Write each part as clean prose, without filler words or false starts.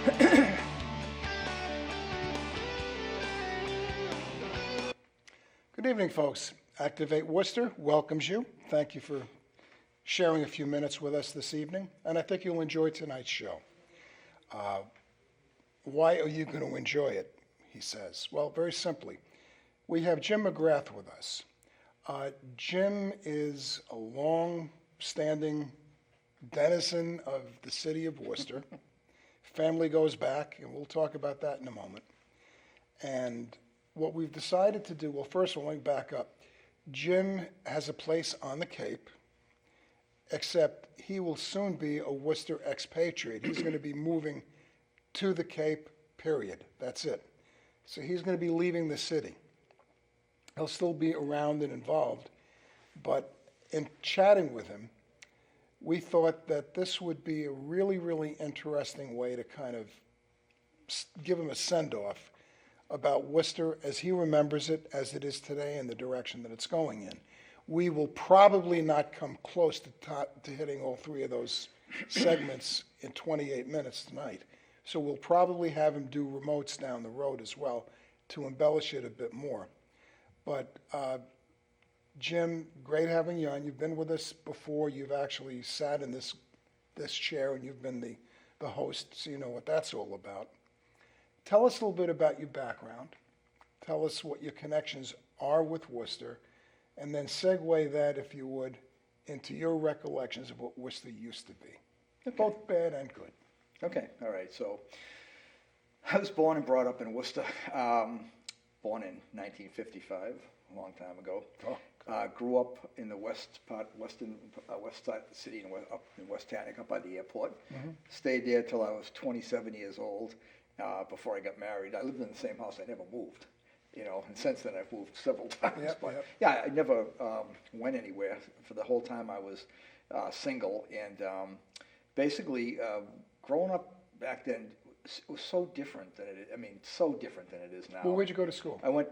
Good evening, folks. Activate Worcester welcomes you. Thank you for sharing a few minutes with us this evening, and I think you'll enjoy tonight's show. Why are you going to enjoy it, he says? Well, very simply, we have Jim McGrath with us. Jim is a long-standing denizen of the city of Worcester. Family goes back, and we'll talk about that in a moment. And what we've decided to do, well, first of all, let me back up. Jim has a place on the Cape, except he will soon be a Worcester expatriate. He's going to be moving to the Cape, period. That's it. So he's going to be leaving the city. He'll still be around and involved, but in chatting with him, we thought that this would be a really, really interesting way to kind of give him a send-off about Worcester as he remembers it, as it is today, and the direction that it's going in. We will probably not come close to hitting all three of those segments in 28 minutes tonight. So we'll probably have him do remotes down the road as well to embellish it a bit more. But Jim, great having you on. You've been with us before. You've actually sat in this chair, and you've been the host, so you know what that's all about. Tell us a little bit about your background. Tell us what your connections are with Worcester, and then segue that, if you would, into your recollections of what Worcester used to be, Okay. both bad and good. Okay, all right. So I was born and brought up in Worcester, born in 1955, a long time ago. Oh. Grew up in the west side of the city, up in West Tatnick, up by the airport. Mm-hmm. Stayed there till I was 27 years old. Before I got married, I lived in the same house. I never moved, and since then I've moved several times. Yep, but yep. yeah, I never went anywhere for the whole time I was single. And basically, growing up back then, it was so different than it is. I mean, so different than it is now. Well, where'd you go to school? I'll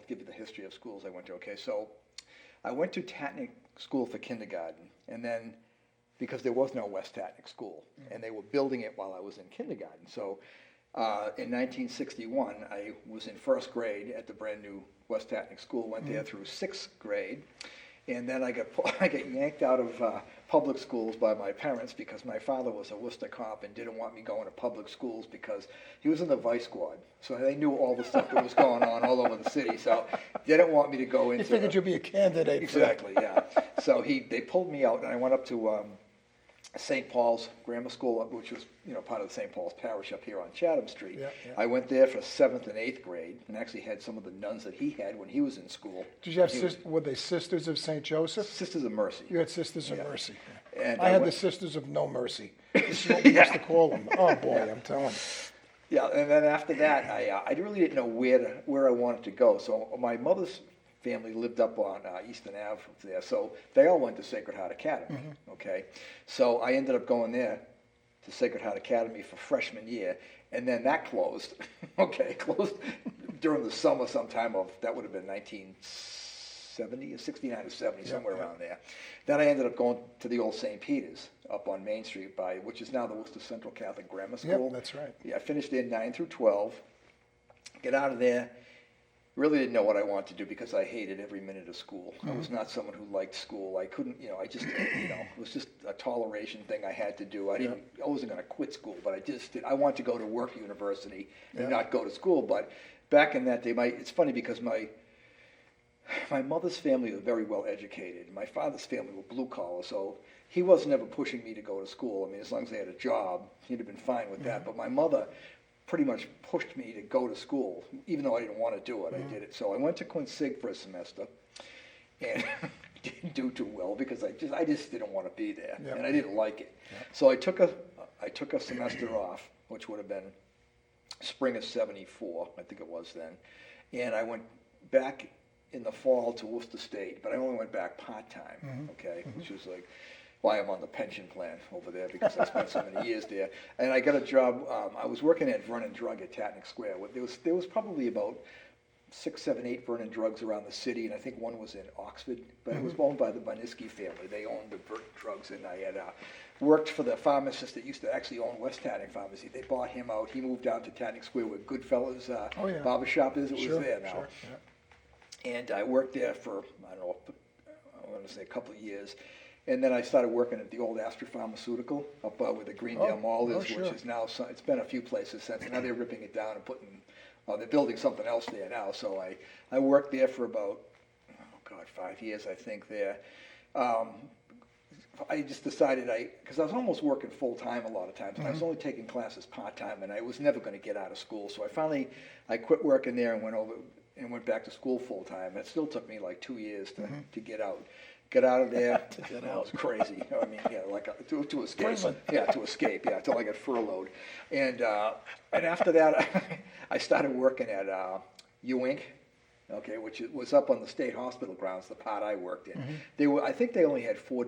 give you the history of schools I went to. Okay, so I went to Tatnick School for kindergarten, and then because there was no West Tatnick School, and they were building it while I was in kindergarten. So in 1961, I was in first grade at the brand new West Tatnick School, went there through sixth grade, and then I got yanked out of public schools by my parents because my father was a Worcester cop and didn't want me going to public schools because he was in the vice squad. So they knew all the stuff that was going on all over the city, so didn't want me to go into... You figured you'd be a candidate. Exactly, yeah. So they pulled me out, and I went up to St. Paul's Grammar School, which was part of the St. Paul's Parish up here on Chatham Street. Yeah, yeah. I went there for 7th and 8th grade, and actually had some of the nuns that he had when he was in school. Did you have were they Sisters of St. Joseph? Sisters of Mercy. You had Sisters of Mercy. And I had the Sisters of No Mercy. This is what we used to call them. Oh boy, I'm telling you. Yeah, and then after that, I really didn't know where I wanted to go. So my mother's family lived up on Eastern Ave there, so they all went to Sacred Heart Academy. Okay, so I ended up going there to Sacred Heart Academy for freshman year, and then that closed. Closed during the summer sometime of, that would have been 1970 or 69 or 70, somewhere around there. Then I ended up going to the old St. Peter's up on Main Street, which is now the Worcester Central Catholic Grammar School. Yep, that's right. Yeah, I finished there 9 through 12. Get out of there. Really didn't know what I wanted to do because I hated every minute of school. I was not someone who liked school. I couldn't, I just, it was just a toleration thing I had to do. I wasn't going to quit school, but I wanted to go to work university and not go to school. But back in that day, it's funny because my mother's family was very well educated. My father's family were blue collar, so he wasn't ever pushing me to go to school. I mean, as long as I had a job, he'd have been fine with that. But my mother pretty much pushed me to go to school, even though I didn't want to do it. I did it. So I went to Quincy for a semester, and didn't do too well because I just didn't want to be there, and I didn't like it. So I took a semester off, which would have been spring of '74, I think it was then, and I went back in the fall to Worcester State, but I only went back part-time, which was like why I'm on the pension plan over there, because I spent so many years there. And I got a job, I was working at Vernon Drug at Tatnick Square. There was probably about 6, 7, 8 Vernon drugs around the city, and I think one was in Oxford, but it was owned by the Boniski family. They owned the Vernon drugs, and I had worked for the pharmacist that used to actually own West Tatting Pharmacy. They bought him out. He moved down to Tatting Square where Goodfellas barber shop is. It was there now. Sure, yeah. And I worked there for, I don't know, I want to say a couple of years. And then I started working at the old Astra Pharmaceutical up where the Greendale Mall is, sure. which is now, it's been a few places since. Now they're ripping it down and they're building something else there now. So I worked there for about, 5 years, I think, there. I just decided because I was almost working full-time a lot of times, and I was only taking classes part-time, and I was never going to get out of school. So I quit working there and went back to school full-time. It still took me like 2 years to get out. Get out of there. It was crazy. I mean, to escape. Prison. To escape. Yeah, until I got furloughed. And after that, I started working at U Inc. Okay, which was up on the state hospital grounds, the part I worked in. I think they only had four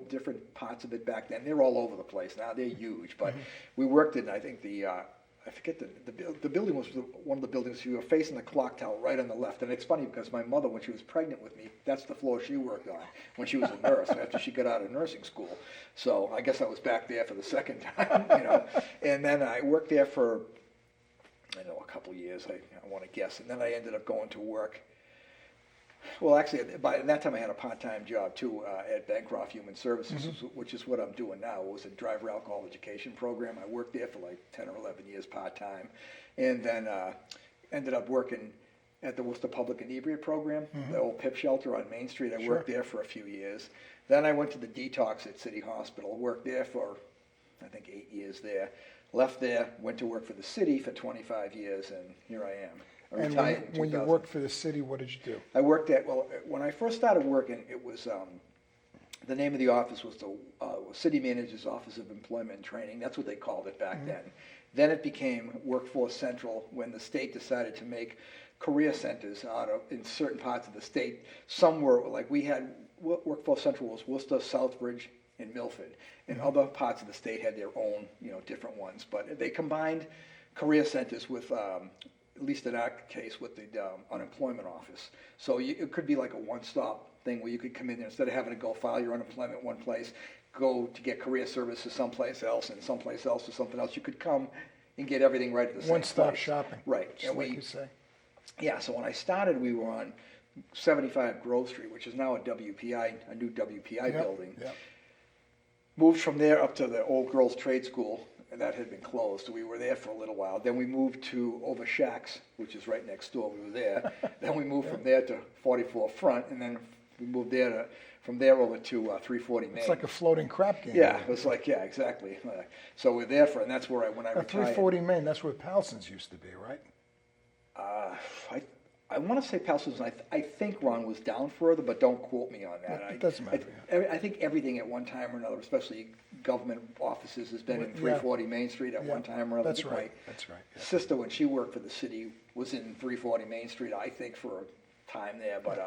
different parts of it back then. They're all over the place now. They're huge. But we worked in, I think I forget the building was one of the buildings. You were facing the clock tower right on the left, and it's funny because my mother, when she was pregnant with me, that's the floor she worked on when she was a nurse after she got out of nursing school. So I guess I was back there for the second time, And then I worked there for a couple of years. I want to guess, and then I ended up going to work. Well, actually, by that time I had a part-time job too at Bancroft Human Services, which is what I'm doing now. It was a driver alcohol education program. I worked there for like 10 or 11 years part-time, and then ended up working at the Worcester Public Inebriate Program, the old PIP shelter on Main Street. I worked there for a few years. Then I went to the detox at City Hospital. Worked there for, I think, 8 years there. Left there, went to work for the city for 25 years, and here I am. And when you worked for the city, what did you do? I worked when I first started working, it was, the name of the office was the City Manager's Office of Employment and Training. That's what they called it back then. Then it became Workforce Central when the state decided to make career centers in certain parts of the state. Some were, like we had, Workforce Central was Worcester, Southbridge, and Milford. And other parts of the state had their own, different ones. But they combined career centers with, at least in our case, with the unemployment office. So it could be like a one-stop thing where you could come in there instead of having to go file your unemployment one place, go to get career services someplace else, and someplace else or something else. You could come and get everything right at the same place. One-stop shopping. Right. Just like you say. Yeah, so when I started, we were on 75 Grove Street, which is now a new WPI building. Yep. Moved from there up to the old girls' trade school, and that had been closed. So we were there for a little while. Then we moved to over Shacks, which is right next door. We were there. Then we moved from there to 44 Front, and then we moved from there over to 340 Main. It's like a floating crap game. Yeah, it was like, exactly. So we're there and that's where when I retired. 340 Main, that's where Palson's used to be, right? I want to say Palson's. I think Ron was down further, but don't quote me on that. It doesn't matter. I think everything at one time or another, especially government offices, has been in 340 Main Street at one time or another. That's right. That's right. My sister, when she worked for the city, was in 340 Main Street, I think, for a time there. But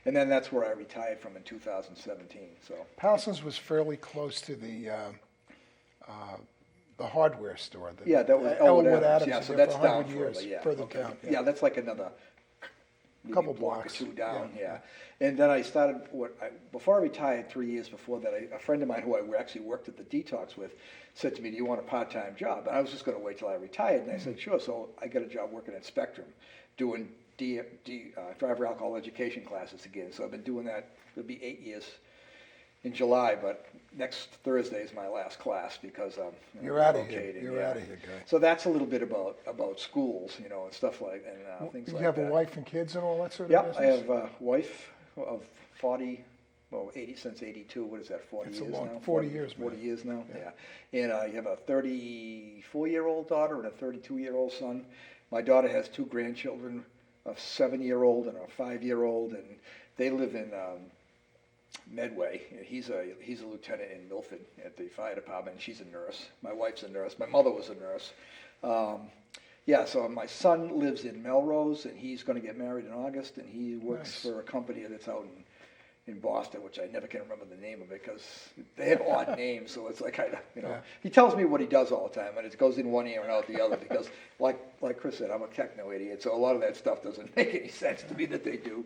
and then that's where I retired from in 2017. So Palson's was fairly close to the hardware store. That was Elwood Adams. Yeah, so that's down further down. Yeah, that's like another couple block blocks or two down. Yeah. And then I started before I retired. 3 years before that, a friend of mine who I actually worked at the detox with said to me, "Do you want a part-time job?" And I was just going to wait till I retired, and I said, "Sure." So I got a job working at Spectrum, doing driver alcohol education classes again. So I've been doing that. It'll be 8 years in July, but next Thursday is my last class because you're out of here. You're out of here, guy. So that's a little bit about schools, and stuff like and things like that. You have a wife and kids and all that sort of Yeah, business? I have a wife of 80 since 82. What is that? 40 That's years a long, now. 40 years, 40 man. years now. Yeah. And I have a 34-year-old daughter and a 32-year-old son. My daughter has 2 grandchildren, a 7-year-old and a 5-year-old, and they live in Medway. He's a lieutenant in Milford at the fire department. She's a nurse. My wife's a nurse. My mother was a nurse. So my son lives in Melrose, and he's going to get married in August, and he works for a company that's out in Boston, which I never can remember the name of it because they have odd names. So it's like, Yeah. he tells me what he does all the time, and it goes in one ear and out the other because, like Chris said, I'm a techno idiot. So a lot of that stuff doesn't make any sense to me that they do,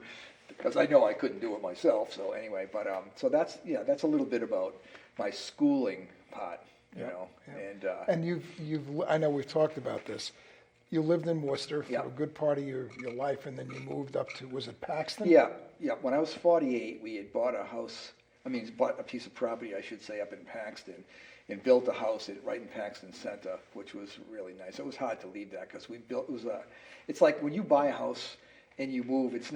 because I know I couldn't do it myself. So anyway, but so that's a little bit about my schooling part, Yeah. and And I know we've talked about this. You lived in Worcester for Yeah. a good part of your life, and then you moved up to, was it Paxton? Yeah. When I was 48, we had bought a house. Bought a piece of property, I should say, up in Paxton, and built a house right in Paxton Center, which was really nice. It was hard to leave that because it's like when you buy a house and you move, it's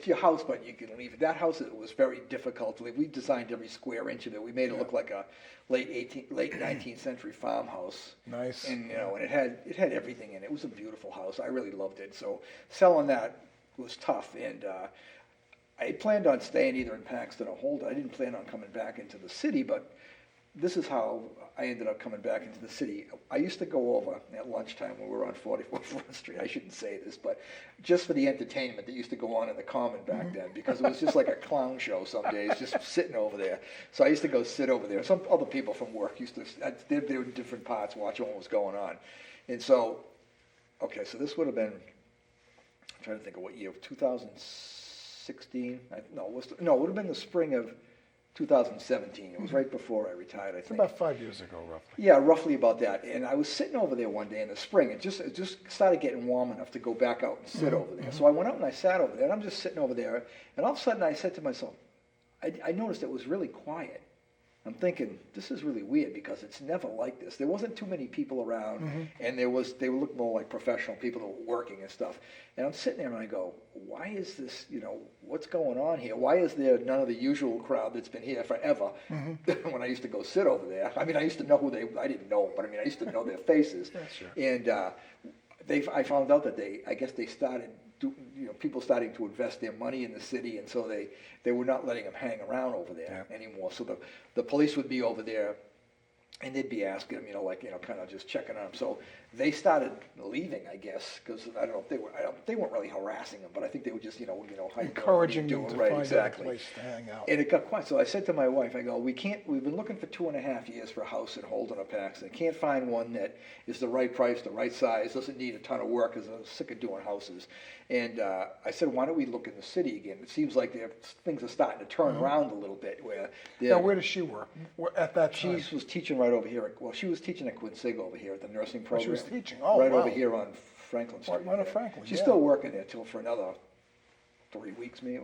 your house, but you can leave it. That house, it was very difficult to leave. We designed every square inch of it. We made it look like a late 19th century farmhouse. Nice. And and it had everything in it. It was a beautiful house. I really loved it. So selling that was tough, and I planned on staying either in Paxton or Holden. I didn't plan on coming back into the city, but this is how I ended up coming back into the city. I used to go over at lunchtime when we were on 44th Front Street. I shouldn't say this, but just for the entertainment that used to go on in the Common back then, because it was just like a clown show some days, just sitting over there. So I used to go sit over there. Some other people from work used to, they were in different parts watching what was going on. And so, okay, so this would have been, I'm trying to think of what year, 2016? No, it would have been the spring of 2017. It was right before I retired, I It's think. about 5 years ago, roughly. Yeah, roughly about that. And I was sitting over there one day in the spring. It just started getting warm enough to go back out and sit over there. So I went out and I sat over there, and I'm just sitting over there. And all of a sudden I said to myself, I noticed it was really quiet. I'm thinking, this is really weird because it's never like this. There wasn't too many people around, and they looked more like professional people that were working and stuff. And I'm sitting there and I go, why is this, what's going on here? Why is there none of the usual crowd that's been here forever when I used to go sit over there? I used to know I didn't know them, but I used to know their faces. Yeah, sure. And I found out that I guess they started, people starting to invest their money in the city, and so they were not letting them hang around over there anymore. So the police would be over there, and they'd be asking them, kind of just checking on them. So they started leaving, I guess, because I don't know if they weren't really harassing them, but I think they were just, how you doing, Encouraging them to right, find exactly. a place to hang out. And it got quiet. So I said to my wife, I go, we've been looking for 2.5 years for a house in Holden or Paxton. Can't find one that is the right price, the right size, doesn't need a ton of work, because I'm sick of doing houses. And I said, why don't we look in the city again? It seems like things are starting to turn around a little bit. Now, where does she work at that time? She was teaching right over here. She was teaching at Quinsigo over here at the nursing program. She was teaching. Oh, right wow. over here on Franklin Street. Right on Franklin. She's yeah. still working there for another 3 weeks, maybe.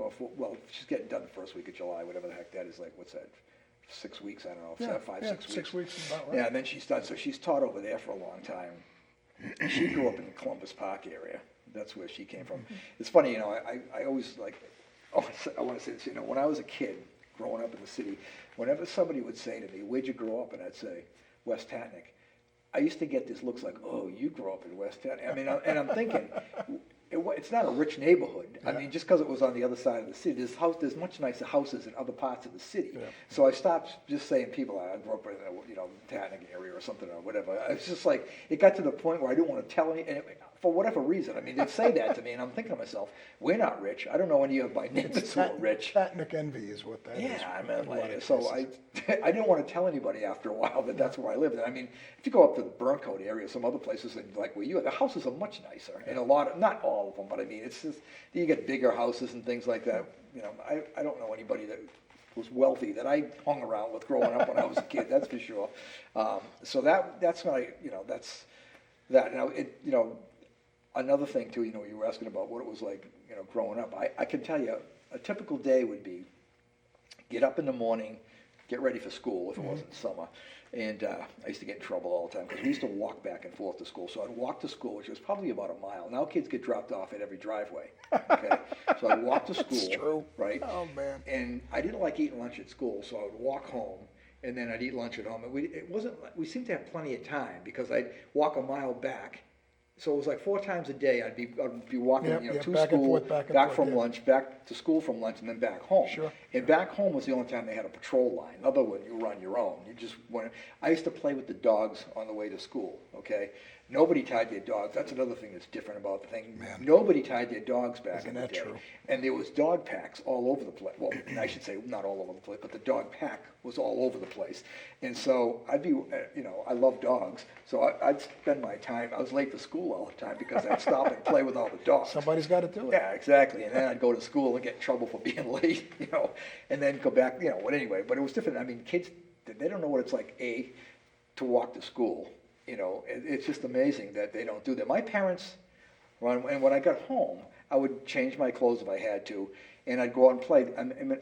She's getting done the first week of July, whatever the heck that is. Like, what's that? 6 weeks? I don't know. Yeah, 5, 6 weeks. 6 weeks is about right. Yeah, and then she's done. So she's taught over there for a long time. She grew up in the Columbus Park area. That's where she came from. It's funny, I always I want to say this, when I was a kid growing up in the city, whenever somebody would say to me, where'd you grow up? And I'd say, West Hatnick. I used to get this looks like, oh, you grew up in West Hatnick. And I'm thinking, it's not a rich neighborhood. Yeah. Just because it was on the other side of the city. There's much nicer houses in other parts of the city. Yeah. So I stopped just saying people, I grew up in the Hatnick area or something or whatever. It's just like, it got to the point where I didn't want to tell any, for whatever reason. They'd say that to me, and I'm thinking to myself, we're not rich. I don't know any of my neighbors who are rich. Hatnick envy is what that is. Yeah, so I didn't want to tell anybody after a while that that's where I lived. And if you go up to the Burncoat area, some other places, and like where you are, the houses are much nicer. And not all of them, but it's just, you get bigger houses and things like that. I don't know anybody that was wealthy that I hung around with growing up when I was a kid, that's for sure. So that's my, that's that. Now, another thing too, you were asking about what it was like, growing up. I can tell you, a typical day would be get up in the morning, get ready for school if it wasn't summer. And I used to get in trouble all the time because we used to walk back and forth to school. So I'd walk to school, which was probably about a mile. Now kids get dropped off at every driveway. Okay, so I'd walk to school. That's true. Right? Oh, man. And I didn't like eating lunch at school, so I would walk home, and then I'd eat lunch at home. And we seemed to have plenty of time because I'd walk a mile back. So it was like 4 times a day I'd be walking, to back and school, forth, back from yeah. lunch, back to school from lunch, and then back home. Sure. And back home was the only time they had a patrol line. Other than you were on your own. You just went. I used to play with the dogs on the way to school. Okay, Nobody tied their dogs. That's another thing that's different about the thing. Man. Nobody tied their dogs back Isn't in the that day. true? And there was dog packs all over the place. Well, I should say not all over the place, but the dog pack was all over the place. And so I'd be, I love dogs. So I'd spend my time, I was late for school all the time because I'd stop and play with all the dogs. Somebody's got to do it. Yeah, exactly. And then I'd go to school and get in trouble for being late, and then go back, but anyway, but it was different. I mean, kids, they don't know what it's like, to walk to school. It's just amazing that they don't do that. My parents, and when I got home, I would change my clothes if I had to, and I'd go out and play.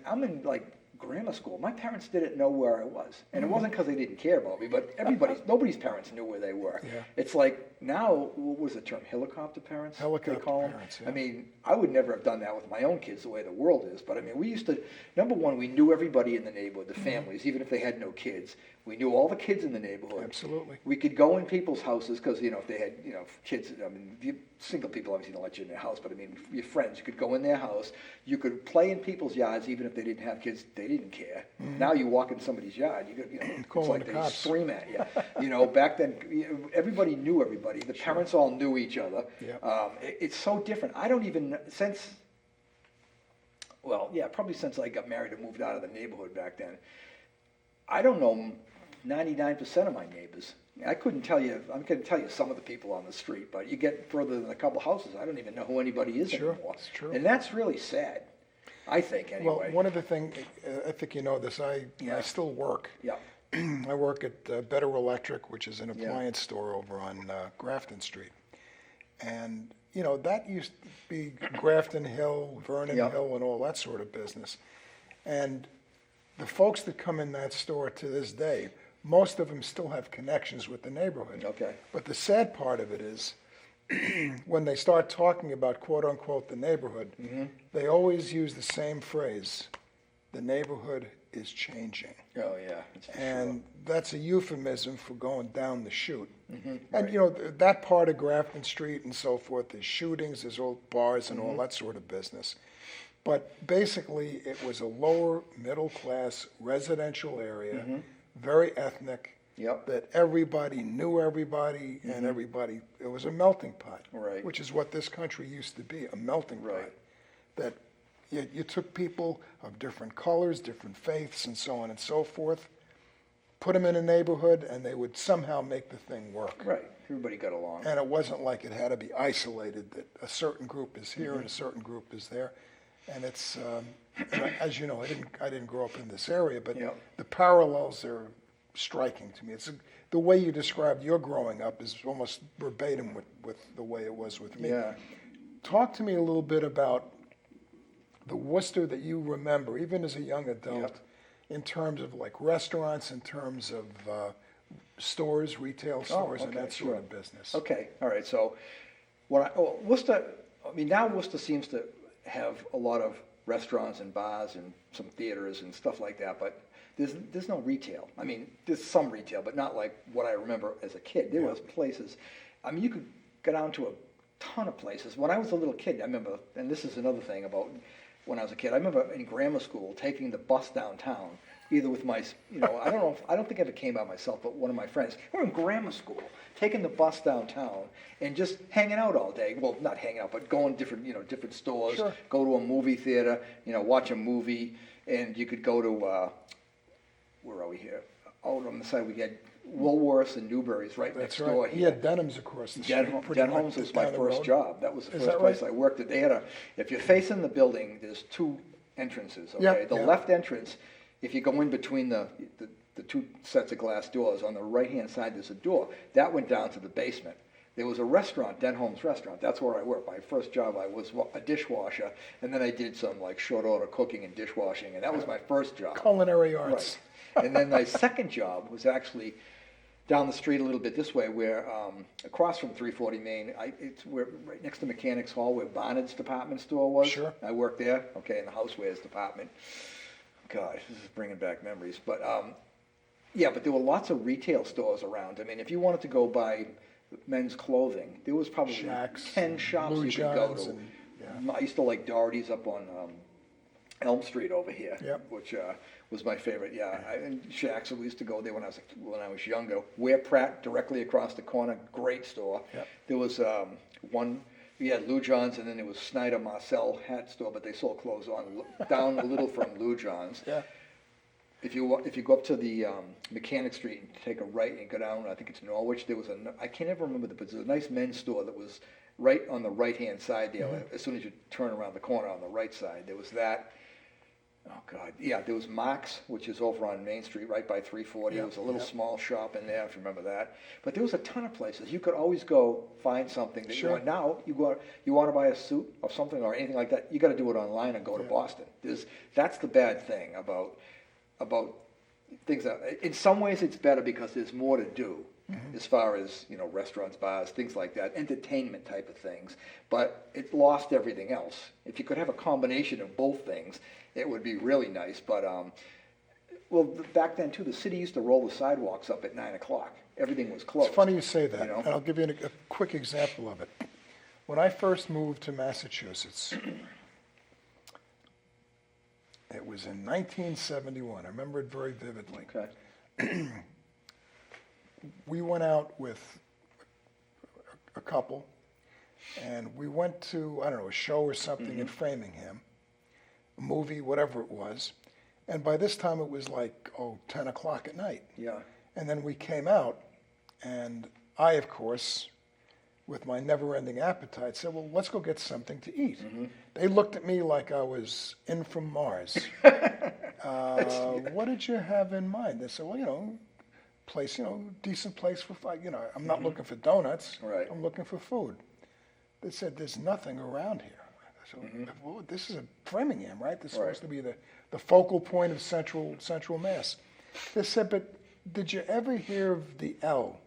I'm in like grammar school. My parents didn't know where I was, and it wasn't because they didn't care about me, but nobody's parents knew where they were. Yeah. It's like now, what was the term? Helicopter parents? Helicopter they call them? parents, yeah. I mean, I would never have done that with my own kids the way the world is, but I mean, we used to, number one, we knew everybody in the neighborhood, the families, even if they had no kids. We knew all the kids in the neighborhood. Absolutely. We could go in people's houses because, if they had, kids, single people obviously don't let you in their house, but I mean, your friends, you could go in their house. You could play in people's yards even if they didn't have kids. They didn't care. Now you walk in somebody's yard, it's Calling like the they cops. scream at you. Back then, everybody knew everybody. The parents all knew each other. Yeah. It's so different. I don't even, probably since I got married and moved out of the neighborhood back then, I don't know 99% of my neighbors. I couldn't tell you, I can tell you some of the people on the street, but you get further than a couple houses, I don't even know who anybody is Sure, anymore. it's true. And that's really sad, I think, anyway. Well, one of the things, I think you know this, I still work. Yeah. I work at Better Electric, which is an appliance store over on Grafton Street. And, that used to be Grafton Hill, Vernon Hill, and all that sort of business. And the folks that come in that store to this day, most of them still have connections with the neighborhood. Okay. But the sad part of it is, when they start talking about quote unquote the neighborhood, they always use the same phrase, the neighborhood is changing. Oh, yeah. It's for And that's a euphemism for going down the chute. And, right. that part of Grafton Street and so forth, there's shootings, there's old bars and all that sort of business. But basically, it was a lower middle class residential area, very ethnic, Yep. that everybody knew everybody and everybody, it was a melting pot. Right. Which is what this country used to be, a melting pot. Right. That you took people of different colors, different faiths, and so on and so forth, put them in a neighborhood, and they would somehow make the thing work. Right. Everybody got along. And it wasn't like it had to be isolated, that a certain group is here and a certain group is there. And it's, as you know, I didn't grow up in this area, but Yep. the parallels are striking to me. It's the way you described your growing up is almost verbatim with the way it was with me. Yeah. Talk to me a little bit about the Worcester that you remember, even as a young adult, Yep. in terms of like restaurants, in terms of stores, retail stores, and okay, that sort sure. of business. Okay, all right. So, Worcester. I mean, now Worcester seems to have a lot of restaurants and bars and some theaters and stuff like that. But there's no retail. I mean, there's some retail, but not like what I remember as a kid. There was places. I mean, you could go down to a ton of places. When I was a little kid, I remember, and this is another thing about when I was a kid. I remember in grammar school taking the bus downtown, either with my, I don't think I ever came by myself, but one of my friends. We were in grammar school, taking the bus downtown and just hanging out all day. Well, not hanging out, but going different stores. Sure. Go to a movie theater, watch a movie, and you could go to, where are we here? Out on the side we had Woolworths and Newberry's right next That's door right. here. He had Denham's across the street. pretty much Denham's was my down the first road. job. That was the Is first that place right? I worked at. They had if you're facing the building, there's two entrances, okay? Yeah, The yeah. left entrance, if you go in between the two sets of glass doors, on the right-hand side there's a door. That went down to the basement. There was a restaurant, Denham's Restaurant. That's where I worked. My first job, I was a dishwasher, and then I did some like short order cooking and dishwashing, and that was my first job. Culinary arts. Right. And then my second job was actually down the street a little bit this way, where across from 340 Main, it's where right next to Mechanics Hall, where Barnard's department store was. Sure. I worked there. Okay, in the housewares department. God, this is bringing back memories. But but there were lots of retail stores around. I mean, if you wanted to go buy men's clothing, there was probably Shacks 10 shops Blue you could go Johns to. and- yeah. I used to like Doherty's up on Elm Street over here, Yep. which was my favorite. Yeah, and Shaq's, we used to go there when I was younger. Ware Pratt, directly across the corner, great store. Yep. There was one. We had Lou John's, and then there was Snyder Marcel hat store, but they sold clothes down a little from Lou John's. Yeah. If you go up to the Mechanic Street and take a right and go down, I think it's Norwich. There was I can't ever remember but there's a nice men's store that was right on the right hand side there. Mm-hmm. As soon as you turn around the corner on the right side, there was that. Oh God, yeah, there was Mark's, which is over on Main Street, right by 340. Yep, There was a little yep. small shop in there, if you remember that. But there was a ton of places. You could always go find something that Sure. you want. Now you want to buy a suit or something or anything like that. You got to do it online and go to Yeah. Boston. That's the bad thing about things that, in some ways it's better because there's more to do as far as, restaurants, bars, things like that, entertainment type of things, but it lost everything else. If you could have a combination of both things, it would be really nice, but back then too, the city used to roll the sidewalks up at 9 o'clock. Everything was closed. It's funny you say that, You know? and I'll give you a quick example of it. When I first moved to Massachusetts, it was in 1971. I remember it very vividly. Okay. We went out with a couple, and we went to, I don't know, a show or something in Framingham, a movie, whatever it was. And by this time it was like, 10 o'clock at night. Yeah. And then we came out, and I, of course, with my never-ending appetite, said, well, let's go get something to eat. They looked at me like I was in from Mars. What did you have in mind? They said, well, place, decent place for, I'm not looking for donuts. Right. I'm looking for food. They said, there's nothing around here. So, well, this is a Framingham, right? This is supposed to be the focal point of Central Mass. They said, but did you ever hear of the L?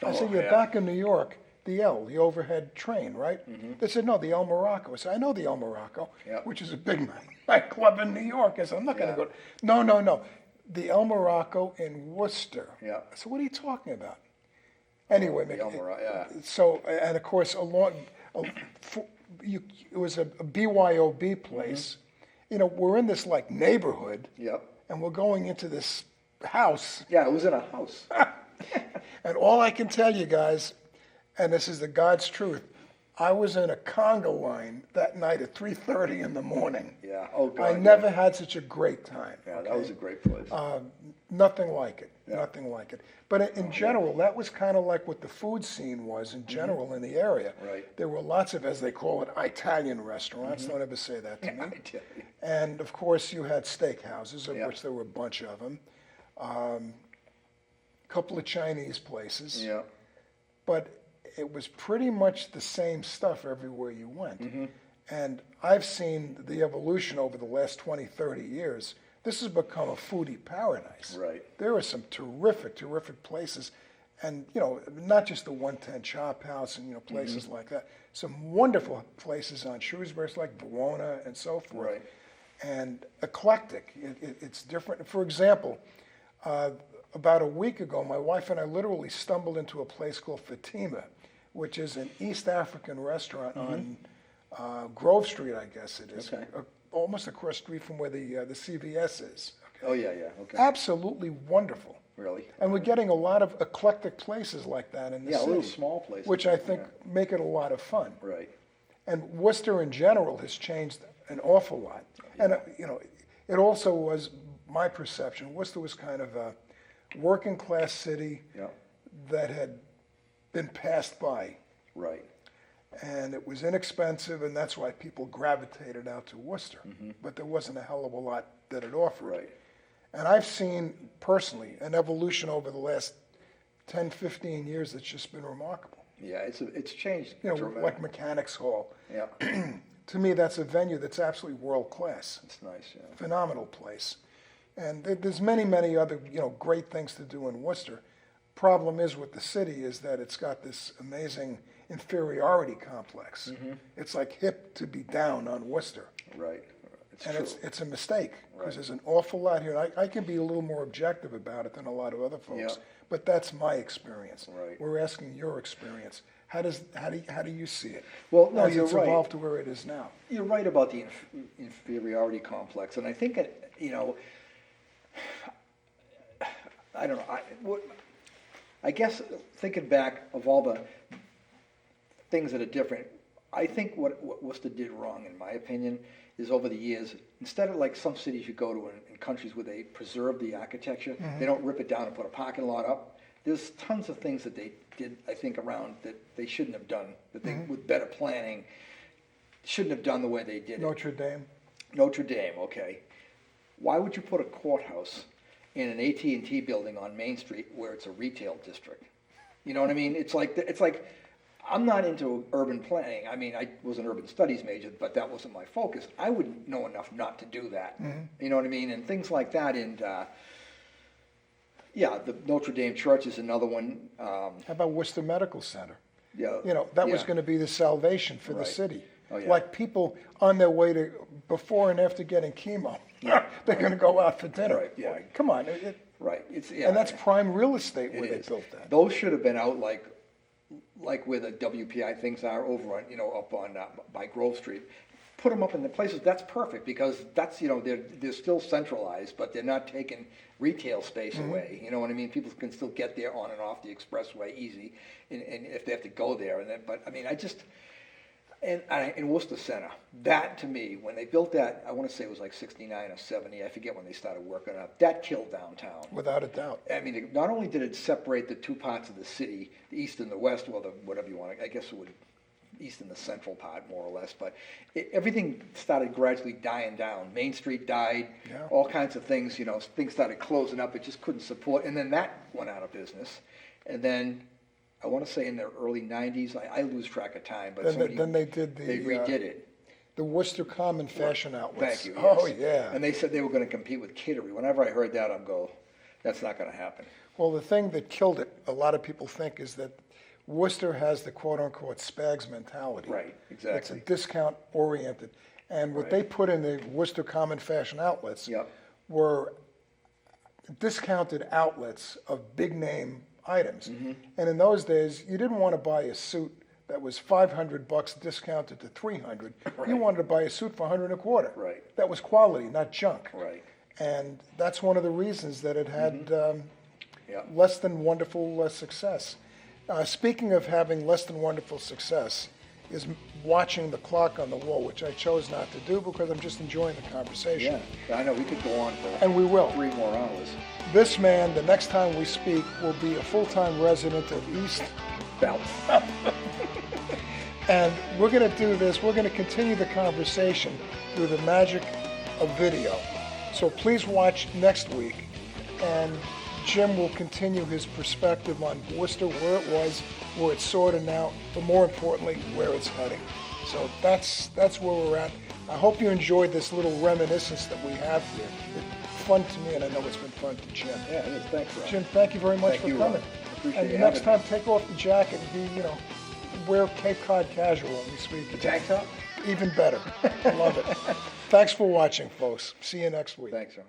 I said, you're back in New York. The L, the overhead train, right? They said, no, the El Morocco. I said, I know the El Morocco, which is a big nightclub in New York. I said, I'm not going to go. No. The El Morocco in Worcester. Yeah. I said, what are you talking about? Anyway, The El Morocco, yeah. so, and of course, it was a BYOB place. We're in this like neighborhood, Yep. and we're going into this house. Yeah, it was in a house. And all I can tell you guys, and this is the God's truth, I was in a conga line that night at 3:30 in the morning. Yeah. Oh God. I never had such a great time. Yeah, that was a great place. Nothing like it. Nothing like it. But in general, that was kind of like what the food scene was in general in the area. Right. There were lots of, as they call it, Italian restaurants. Don't ever say that to me. I tell you. And of course, you had steakhouses, of Yeah. which there were a bunch of them. A couple of Chinese places. Yeah. But it was pretty much the same stuff everywhere you went. And I've seen the evolution over the last 20, 30 years. This has become a foodie paradise. Right. There are some terrific, terrific places. And, not just the 110 Chop House and, places like that. Some wonderful places on Shrewsbury, like Verona and so forth. Right. And eclectic. It's different. For example, about a week ago, my wife and I literally stumbled into a place called Fatima, which is an East African restaurant on Grove Street, I guess it is, Okay. almost across the street from where the CVS is. Okay. Oh yeah. Okay. Absolutely wonderful. Really? And we're getting a lot of eclectic places like that in the Yeah, city, little small places. which I think make it a lot of fun. Right. And Worcester in general has changed an awful lot. And, it also was my perception. Worcester was kind of a working class city Yeah. that had been passed by. Right. And it was inexpensive, and that's why people gravitated out to Worcester. But there wasn't a hell of a lot that it offered. Right. And I've seen, personally, an evolution over the last 10, 15 years that's just been remarkable. Yeah, it's changed. Like dramatically. Mechanics Hall. Yeah. To me, that's a venue that's absolutely world class. It's nice. Yeah. Phenomenal place. And there's many, many other, great things to do in Worcester. Problem is with the city is that it's got this amazing inferiority complex. It's like hip to be down on Worcester. Right. It's And true. it's a mistake because Right. there's an awful lot here. I can be a little more objective about it than a lot of other folks. Yeah. but that's my experience. Right. We're asking your experience. How do you see it? Well, no, as you're it's right. evolved to where it is now. You're right about the inferiority complex, and I think I don't know. I guess thinking back of all the things that are different, I think what Worcester did wrong, in my opinion, is over the years, instead of like some cities you go to in countries where they preserve the architecture, they don't rip it down and put a parking lot up. There's tons of things that they did, I think, around that they shouldn't have done, that they, with better planning, shouldn't have done the way they did it. Notre Dame. Notre Dame, okay. Why would you put a courthouse in an AT&T building on Main Street where it's a retail district? You know what I mean? It's like I'm not into urban planning. I mean, I was an urban studies major, but that wasn't my focus. I wouldn't know enough not to do that. You know what I mean? And things like that. And yeah, the Notre Dame Church is another one. How about Worcester Medical Center? Yeah, You know, that was yeah. going to be the salvation for the Right. city. Oh, yeah. Like people on their way to, before and after getting chemo, Yeah. they're going to go out for dinner. Right, yeah. Come on. Right. Yeah, And that's prime real estate where it they is. built that. Those should have been out like where the WPI things are over on, up on by Grove Street. Put them up in the places. That's perfect because that's, they're still centralized, but they're not taking retail space away. You know what I mean? People can still get there on and off the expressway easy, and if they have to go there. But I mean, in Worcester Center, that to me, when they built that, I want to say it was like 69 or 70. I forget when they started working on it. That killed downtown. Without a doubt. I mean, not only did it separate the two parts of the city, the east and the west, well, whatever you want, I guess it would, east and the central part, more or less, but everything started gradually dying down. Main Street died, Yeah. all kinds of things, things started closing up, it just couldn't support, and then that went out of business. And then, I want to say in the early 90s, I lose track of time, but Then they did they redid it. the Worcester Common Fashion Outlets. Thank you. Oh, yes. yeah. And they said they were going to compete with Kittery. Whenever I heard that, I'm go, that's not going to happen. Well, the thing that killed it, a lot of people think, is that Worcester has the quote-unquote Spags mentality. Right, It's exactly. a discount-oriented. And what Right. they put in the Worcester Common Fashion Outlets Yep. were discounted outlets of big-name items. Mm-hmm. And in those days, you didn't want to buy a suit that was $500 discounted to $300. You Right. wanted to buy a suit for $100 and a quarter. Right. That was quality, not junk. Right. And that's one of the reasons that it had Yeah. less than wonderful success. Speaking of having less than wonderful success, is watching the clock on the wall, which I chose not to do because I'm just enjoying the conversation. Yeah, I know, we could go on for And we will. 3 more hours. This man, the next time we speak, will be a full-time resident of East. Belt. And we're going to do this. We're going to continue the conversation through the magic of video. So please watch next week. And Jim will continue his perspective on Worcester, where it was, where it's sort of now, but more importantly, where it's heading. So that's where we're at. I hope you enjoyed this little reminiscence that we have here. It's fun to me, and I know it's been fun to Jim. Yeah, it is. Thanks, Ron. Jim, thank you very much Thank for you, Ron. coming. Appreciate And you next having time, take off the jacket and be, wear Cape Cod casual when we speak. The tank top? Even better. Love it. Thanks for watching, folks. See you next week. Thanks, Ron.